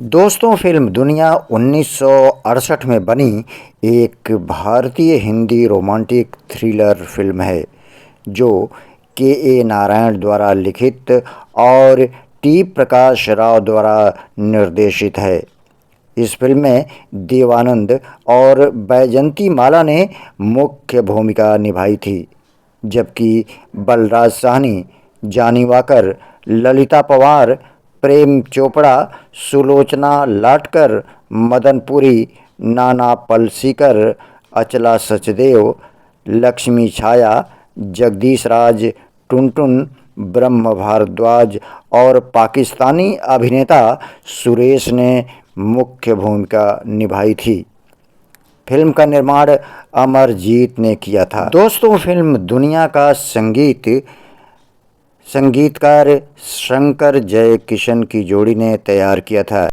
दोस्तों, फिल्म दुनिया 1968 में बनी एक भारतीय हिंदी रोमांटिक थ्रिलर फिल्म है जो के नारायण द्वारा लिखित और टी प्रकाश राव द्वारा निर्देशित है। इस फिल्म में देवानंद और बैजंती माला ने मुख्य भूमिका निभाई थी, जबकि बलराज साहनी, जानी वाकर, ललिता पवार, प्रेम चोपड़ा, सुलोचना लाटकर, मदन पुरी, नाना पलसीकर, अचला सचदेव, लक्ष्मी छाया, जगदीश राज, टुनटुन, ब्रह्म भारद्वाज और पाकिस्तानी अभिनेता सुरेश ने मुख्य भूमिका निभाई थी। फिल्म का निर्माण अमरजीत ने किया था। दोस्तों, फिल्म दुनिया का संगीतकार शंकर जयकिशन की जोड़ी ने तैयार किया था।